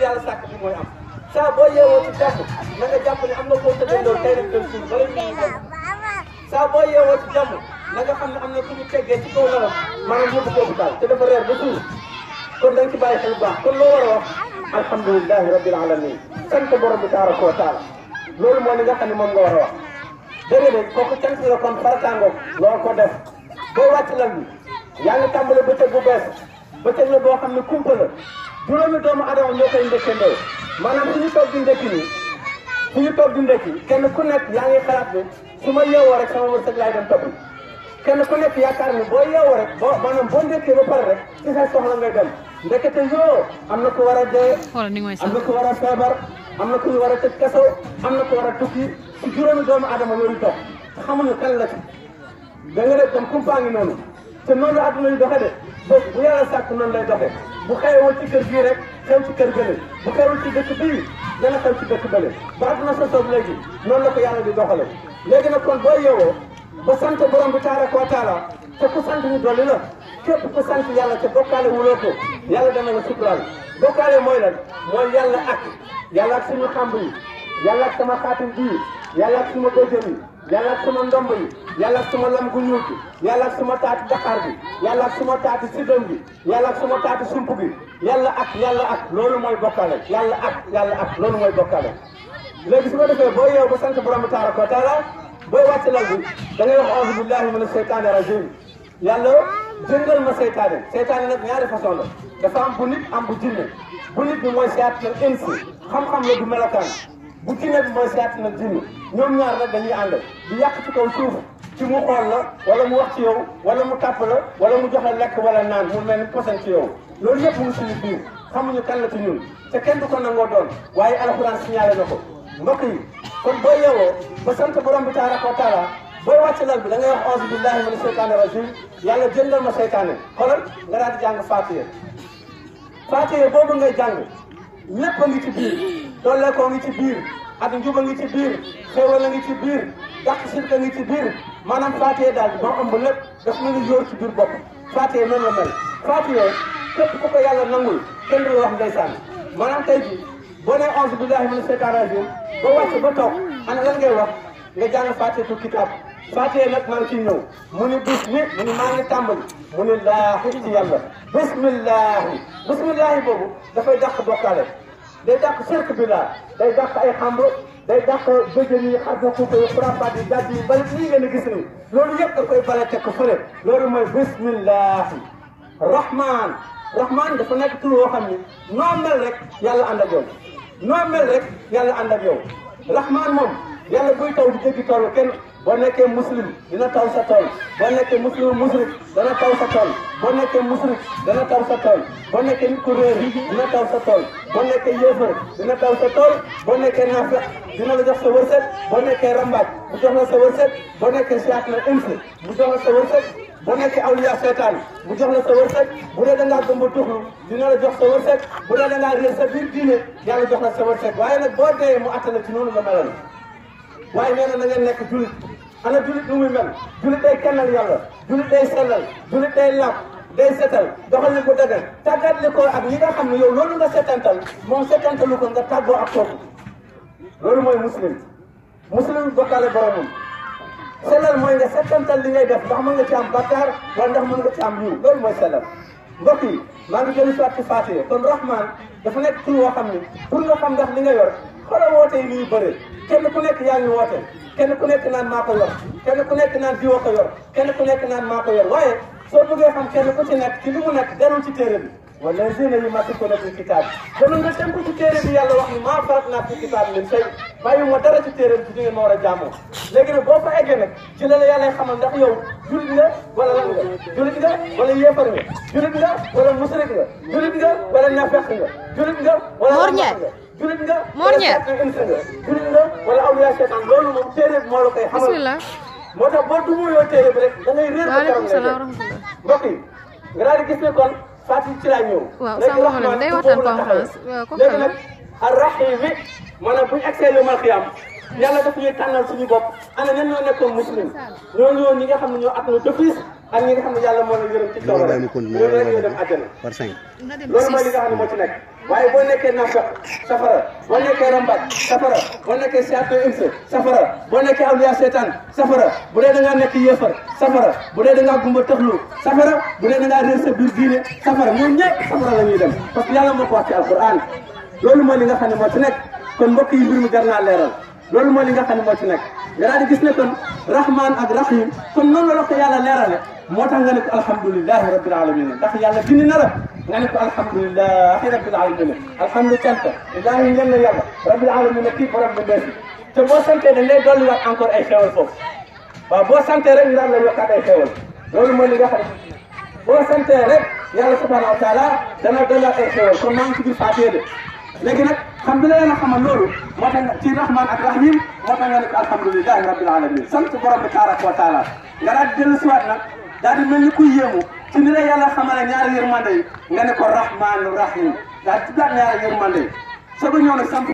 yàlla sàkk bi mooy am saa boo yeewoo ci jàmm na nga jàpp ne am na koo tëddee loolu tey rek dem suuf bala ñuy dem saa boo yeewoo ci jàmm na nga xam ne am na ku ñu teggee ci kaw lalam maanaam yóbbu ko hôpital te dafa reer ba suur kon da nga ci bàyyi xel bu baax kon loo war a wax alhamdulilahi rabbil alamin sant borom bi tabaraka wa taala loolu mooy li nga xam ne moom nga war a wax dégg nga de kooku cant la kon farataangoog loolu ko def boo wàcc lal bi yaa ngi tàmbale bëccëg bu bees bëccëg la boo xam ne kumpa la juróomi doomu adama ñoo koy ndëkkandoo maanaam suñu toog di ndekki nii suñu toog di ndekki kenn ku nekk yaa ngi xalaat ne su ma yeewoo rek sama wërsëg laay dem topp kenn ku nekk yaakaar ni boo yeewoo rek boo maanaam boo ndekkee ba pare rek ci sa soxla ngay dem ndekete yoo am na ku war a dee am na ku war a feebar am na ku war a tëj kaso am na ku war a tukki ci juróomi doomu adama yooyu toog te xamuñu kan la ci da nga def comme kumpaa ngi noonu te noonu la adduna yi doxe de bés bu yàlla sàkk noonu lay doxe bu xewul ci kër gii rek xew ci kër gële bu xewul ci dëkk bii dana xew ci dëkk bële ba adduna sosoog léegi noonu la ko yàlla di doxale léegi nag kon boo yeewoo ba sant borom bi tabaraka wa taala te ku sant ñu dolli la képp ku sant yàlla te bokkaale wuloo ko yàlla dana la suturaal bokkaale mooy lan mooy yàlla ak suñu xamb yi yàlla ak sama xaatim bii yàlla ak suma bëjëm yi yàlla ak suma ndomb yi yàlla ak suma lam gu ñuul bi yàlla ak suma taati daqaar bi yàlla ak suma taati sidom bi yàlla ak suma taati sump bi yàlla ak loolu mooy bokkaale yàlla ak loolu mooy bokkaale léegi su ko defee boo yeew ba sant borom bi tabaraka wa taala booy wàcc lal bi da ngay wax auzu billahi mina seytaani rajim yàlla jëngal ma seytaane nag ñaari façon la dafa am bu nit am bu jinne bu nit bi mooy seytaane insi xam-xam la du melokaan bu jinne bi mooy seytaane jinne ñoom ñaar nag dañuy ànd di yàq ci kaw suuf ci mu xool la wala mu wax ci yow wala mu tàpp la wala mu joxe lekk wala naan mu mel ni posen ci yow loolu yëpp mu ngi suñu biir xamuñu kan la ci ñun te kenn du ko nangoo doon waaye alxuraan signalé na ko mbokk yi kon boo yeewoo ba sant borom bi tabaraka wa taala booy wàcc lal bi da ngay wax auzu billahi mina seytaani rajim yàlla jëndal ma seytaane xoolal nga daal di jàng Faatiha boobu ngay jàng lépp a ngi ci biir dooleekoo ngi ci biir ak njuba ngi ci biir xéewal a ngi ci biir dàq sirka ngi ci biir maanaam Faatiha daal moo ëmb lépp daf mel ni yóor ci biir bopp Faatiha noonu la mel Faatiha képp ku ko yàlla nangul kenn du la wax ndeysaan maanaam tey ji boo nee auzu billahi mina seytaani rajim ba wàcc ba toog ana lan ngay wax nga jàng Faatihatul kitaab Faatiha nag maa ngi ciy ñëw mu ni mu ni maa ngi tàmbali mu ni laahi ci yàlla bismillahi boobu dafay dàq bokkaale day dàq sirk bi laa day dàq ay xamb day dàq bëjën yi xar na kuupa yi frapat yi daj yi bali lii ngeen a gis ni loolu yëpp da koy bale teg ko fële loolu mooy bismillahi rahman dafa nekk tur woo xam ni noo mel rek yàlla ànd ak yow noo mel rek yàlla ànd ak yow rahman moom yàlla buy taw di jéggi toolu kenn boo nekkee muslim dina taw sa tool boo nekkee musrik dana taw sa tool boo nekkee musrik dana taw sa tool boo nekkee nit ku réer dina taw sa tool boo nekkee yéefar dina taw sa tool boo nekkee naafeq dina la jox sa wërsëg boo nekkee rambaaj bu jox la sa wërsëg boo nekkee siyaat na insi bu jox la sa wërsëg boo nekkee awliya seetaan bu jox la sa wërsëg bu dee da ngaa gëm ba tuxlu dina la jox sa wërsëg bu dee da ngaa réer sa biir diine yàlla jox la sa wërsëg waaye nag boo dee mu attala ci noonu nga meloon waaye nee na ngeen nekk julit ana julit nu muy mel julit day kennal yàlla julit day sellal julit day làpp day setal doxal li ko dagal tàggatli ko ak ñi nga xam ne yow loolu nga setantal moom setantalu ko nga tàggoo ak kooku loolu mooy muslim bokkaale boromam sellal mooy nga setantal li ngay def ndax mën nga ci am bakkaar wala ndax mën nga ci am yiw loolu mooy sellal mbokk yi maa ngi jëli soit ci Faatiha kon rahman dafa nekk tur woo xam ni pour nga xam ndax li nga yor xoolal woote yi ni ñu bëree kenn ku nekk yaa ngi woote kenn ku nekk naan maa ko yor kenn ku nekk naan diwa ko yor kenn ku nekk naan maa ko yor waaye soo bëggee xam kenn ku ci nekk ci li mu nekk dellu ci téere bi wala zina yi ma ko nekk ci kitaab bi dama nga tënku ci téere bi yàlla wax ni maa farat naa ci kitaab min tey bàyyi ma dara ci téere bi ci di ngeen ma war a jaamoo léegi nag boo fa eggee nag ci la yàlla xamal ndax yow julit nga wala lan nga julit nga wala yéefar nga julit nga wala musrik nga julit nga wala nafeq nga julit nga wala julit nga julit nga wala awliya seetaan loolu moom téere bi moo la koy xamal moo tax boo dumuyoo téere bi rek da ngay réer ba karam mbokk yi nga daal di gis ne kon Faatiha ci laa ñëw. waaw sama xol day waxtaan conférence léegi nag ar-Rahim maanaam bu ñu agsee yomal xiyaam yàlla daf ñuy tànnal suñu bopp ana ñan ñoo nekkoon muslim ñoo ñëwoon ñi nga xam ne ñoo at na d'office ak ñi nga xam ne yàlla moo la yërëm ci kaw rek loolu rek ñoo dem àjjana loolu mooy li nga xam ne moo ci nekk waaye boo nekkee nafaq safara boo nekkee rambaaj safara boo nekkee siyaat insa safara boo nekkee awliya seetaan safara bu dee da ngaa nekk yéefar safara bu dee da ngaa gumba tëxlu safara bu dee da ngaa réer sa biir diine safara ñoom ñëpp safara la ñuy dem parce que yàlla moo ko wax ci alquran loolu mooy li nga xam ne moo ci nekk kon mbokk yi mbir mi jar naa leeral loolu mooy li nga xam ne moo ci nekk nga daal di gis ne kon rahman ak rahim kon noonu la ko yàlla leerale moo tax nga ne ko alhamdulilahi rabbil alamin ndax yàlla bind na la nga ne ko alhamdulilahi rabbil alamin alhamdu cant ilahi ngeen na yàlla rabbil alamin kii borom bi ndeesi te boo santee dañ lay dolliwaat encore ay xéewal foofu waaw boo santee rek ñu daan lay yokkaat ay xéewal loolu mooy li nga xam ne boo santee rek yàlla subhanahu wa taala dana dolliwaat ay xéewal kon maa ngi ci biir faatee de léegi nag xam bi la leen a xamal loolu moo tax ci rahman ak rahim moo tax nga ne ko alhamdulilahi rabbil alamin sant borom bi tabaraka wa taala nga daal di dellu siwaat nag daal di mel ni kuy yéemu ci ni la yàlla xamale ñaari yërmande yi nga ne ko rahman rahim daal di tuddaat ñaari yërmande yi soo ko ñëw nag sant